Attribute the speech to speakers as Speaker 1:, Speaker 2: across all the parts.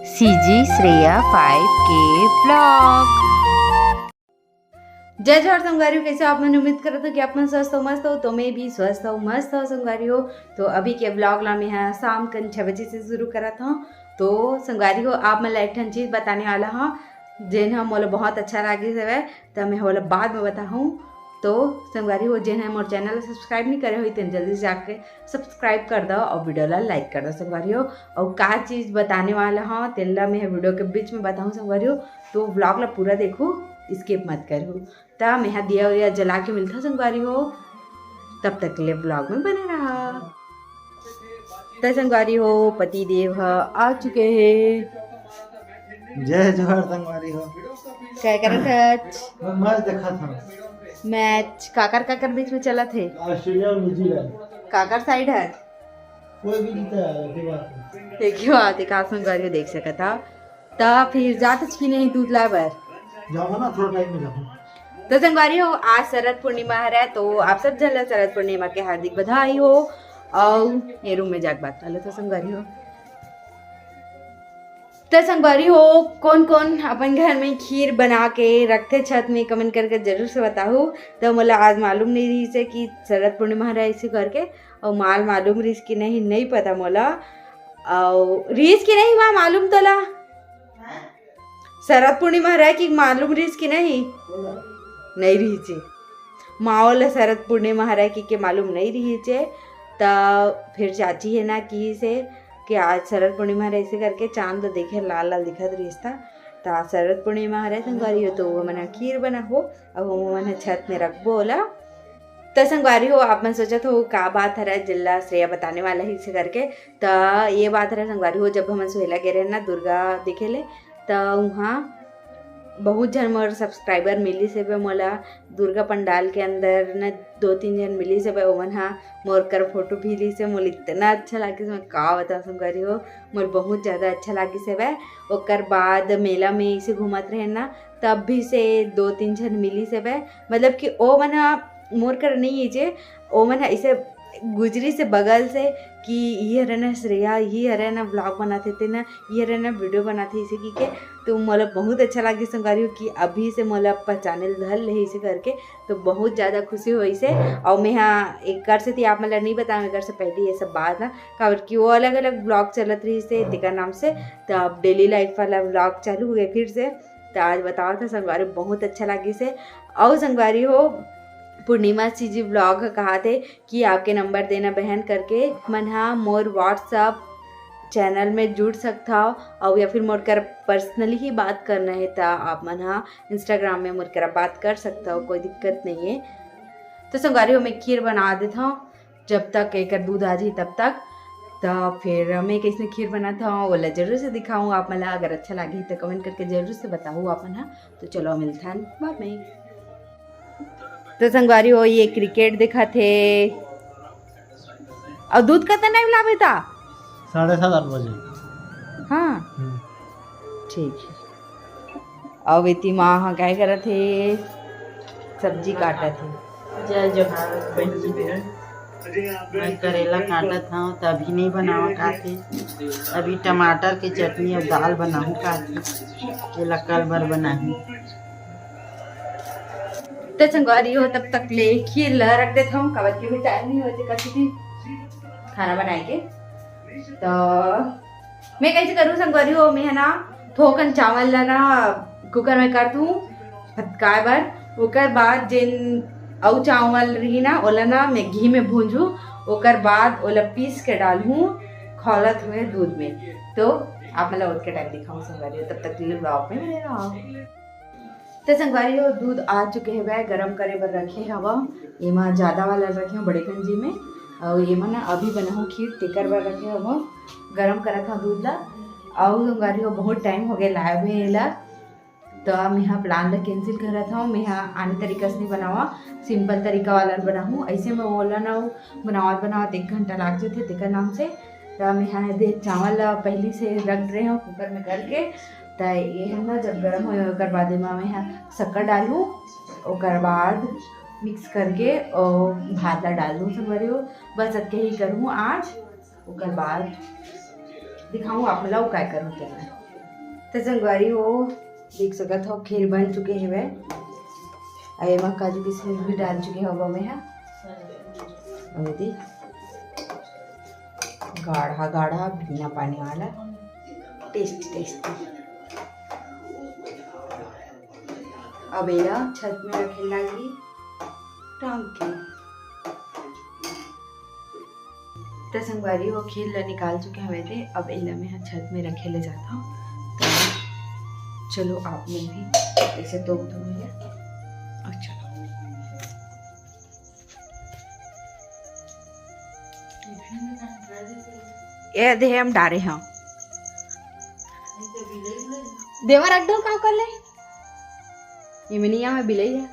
Speaker 1: CG Shreya 5K blog. जय जोहर संगवारी, कैसे आप? मैंने उम्मीद करा था कि आप मन स्वस्थ हो, मस्त हो। तो मैं भी स्वस्थ हो, मस्त हो संगवारी हो। तो अभी के ब्लॉग ला मैं शाम कन 6 बजे से शुरू करा था। तो संगवारी हो, आप मैं एक ठन चीज़ बताने वाला हाँ जेन हम मोला बहुत अच्छा लगे से तो मैं वाला बाद में बताऊँ। तो संगवारी हो, जेन है मोर चैनल सब्सक्राइब नहीं करे हुई तेन जल्दी से जाके सब्सक्राइब कर दो और वीडियो ला लाइक कर दो संगवारी हो। और का चीज़ बताने वाला हाँ तेन ला मैं वीडियो के बीच में बताऊँ संगवारी हो। तो व्लॉग ला पूरा देखो, स्किप मत करो। तब मैं दिया उया जला के मिलता संगवारी हो, तब तक के लिए ब्लॉग में बने रहा। तो संगवारी हो, पति देव आ चुके हैं।
Speaker 2: जय जोहर संगवारी हो।
Speaker 1: क्या करत
Speaker 2: मैं मैच देखा था।
Speaker 1: मैच काकर काकर बीच में चला थे?
Speaker 2: ऑस्ट्रेलिया और न्यूजीलैंड।
Speaker 1: काकर साइड है
Speaker 2: कोई भी जीता है की बात
Speaker 1: देखियो आते का संगवारी हो देख सका था। तब फिर जात की नहीं दूध लाबर
Speaker 2: जाऊंगा ना, थोड़ा टाइम में जाऊंगा।
Speaker 1: तो संगवारी हो, आज शरद पूर्णिमा है तो आप सब जन शरद पूर्णिमा के हार्दिक बधाई हो। और ये रूम में जाके बात कर लो। तो संगवारी हो, तो संगवारी हो, कौन कौन अपन घर में खीर बना के रखते छत में कमेंट करके जरूर से बताओ। तो मुझे आज मालूम नहीं रही से कि शरद पूर्णिमा है इसी करके, और माल मालूम रही कि नहीं पता मोला। और रीस की नहीं माँ मालूम तो ला शरद पूर्णिमा है कि मालूम रीस की नहीं रही चे माओल शरद पूर्णिमा है कि मालूम नहीं रही चे। तब फिर चाची है ना कि से कि आज शरद पूर्णिमा है ऐसे करके चांद तो देखे लाल लाल दिखत रिश्ता। तो आज शरद पूर्णिमा है संगवारी हो, तो वो मैंने खीर बना हो और वो मैंने छत में रख बोला। तो संगवारी हो, आप मैं सोचा था का बात है जिला श्रेया बताने वाला ही से करके। तो ये बात है संगवारी हो, जब हम सोहेला गे रहे ना दुर्गा दिखे ले, तो वहाँ बहुत जन मोर सब्सक्राइबर मिली से मोला दुर्गा पंडाल के अंदर न 2-3 जन मिली से ओमन हाँ मोर कर फोटो भी ली से मोल इतना अच्छा लगे से मैं का बता संगवारी हो, मोर बहुत ज़्यादा अच्छा लगे से वह। ओकर बाद मेला में इसे घूमत रहे ना, तब भी से 2-3 जन मिली से वह, मतलब कि ओ मन मोर कर नहीं जे ओ मन ऐसे गुजरी से बगल से कि ये हरे ना श्रेया, ये हरे ना ब्लॉग बनाते थे ना, ये हरे ना वीडियो बनाते इसे की के। तो मोला बहुत अच्छा लगे संगवारी हो कि अभी से मोला पहचाने धल रही इसे करके। तो बहुत ज़्यादा खुशी हुई से। और मैं हाँ एक कर से थी आप मतलब नहीं बताऊँ, एक से पहले ये सब बात ना काबर कि वो अलग अलग ब्लॉग चलत रही से तेका नाम से। तो अब डेली लाइफ वाला ब्लॉग चालू हो गया फिर से। तो आज बताओ था संगवारी बहुत अच्छा लगे से। और संगवारी हो, पूर्णिमा सीजी ब्लॉग कहा थे कि आपके नंबर देना बहन करके मन हाँ मोर व्हाट्सअप चैनल में जुड़ सकता हो, और या फिर मोर कर पर्सनली ही बात करना है तो आप मन हाँ इंस्टाग्राम में मोर कर बात कर सकता हो, कोई दिक्कत नहीं है। तो संगवारी हो, मैं खीर बना देता हूँ जब तक एक दूध आ जाए तब तक। तो फिर मैं कैसे खीर बनाता हूँ बोला जरूर से दिखाऊँ आप मला। अगर अच्छा लगे तो कमेंट करके जरूर से बताओ आप मन हाँ। तो चलो मिलता है बाद में। तो संगवारी हो, ये क्रिकेट देखा थे। और दूध का टाइम लावे था
Speaker 2: 7:30-8 बजे।
Speaker 1: हाँ ठीक है। और बेटी माँ हाँ क्या कर थे, सब्जी काटा थे।
Speaker 3: जय जोहार बहन जी बहन, मैं करेला काटा था तो अभी नहीं बनावा काथे। अभी टमाटर की चटनी और दाल बनाऊँ काथे, केला कल भर बनाही।
Speaker 1: तो संगवारी हो, तब तक ले खीर ला रख देता हूँ, कबर की भी टाइम नहीं होती करती थी खाना बनाए के। तो मैं कैसे करूँ संगवारी हो, मैं है ना थोकन चावल ला ना कुकर में कर दूँ फटकाए बार। ओकर बाद जिन और चावल रही ना ओला ना मैं घी में भूंजूँ, ओकर बाद ओला पीस के डालूँ खौलत हुए दूध में। तो आप मतलब उठ के टाइम दिखाऊँ संगवारी हो, तब तक ब्लॉग में बने रहो। तो संगवारी हो, दूध आ चुके हैं वह गरम करे बर रखे हवा। ये माँ ज़्यादा वाला रखे हैं बड़े गंजी में, और ये माँ ना अभी बनाऊँ खीर टेकर बर रखे हवा गरम करा था दूध ला। और संगवारी हो, बहुत टाइम हो गया लाए हुए ला। तो मैं यहाँ प्लान ला कैंसिल कर रहा था। मैं यहाँ आने तरीका से नहीं बनावा, सिंपल तरीका वाला बनाऊँ। ऐसे में बोला ना बनावत 1 घंटा लाग जाते तेकर नाम से। तो मैं यहाँ दे चावल पहले से रख रहे हूँ कुकर में करके। तो ये है ना जब गर्म हो ओकर बाद में यहाँ शक्कर डालूँ, ओकर बाद मिक्स करके और भात ला डाल दूँ संगवारी हो। बस अतके ही करूँ आज, ओकर बाद दिखाऊँ आप लोग क्या करूँ क्या। तो संगवारी हो देख सकत हो खीर बन चुके हेवे अये में काजू किशमिश भी डाल चुके हो में है अबे दी गाढ़ा गाढ़ा बिना पानी वाला टेस्टी टेस्टी। अब ये छत में रखे लगी टांग के तो संगवारी हो खीर ला निकाल चुके हमें थे। अब इला में छत में रखे ले जाता हूँ तो चलो आप लोग भी ऐसे तो भैया अच्छा ये दे हम डारे हैं देवा रख दो का कर ले ये मिनिया में बिलाई है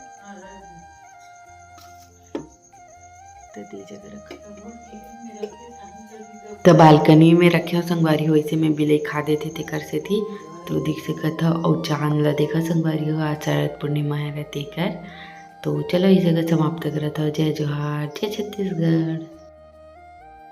Speaker 1: तो बालकनी में रखे संगवारी हो ऐसे में बिलाई खा देते थे कर से थी तो देख सकत हो और चांद ला देखा संगवारी हो आज शरद पूर्णिमा है रहते कर। तो चलो इस जगह समाप्त करत हो। जय जोहार जय छत्तीसगढ़।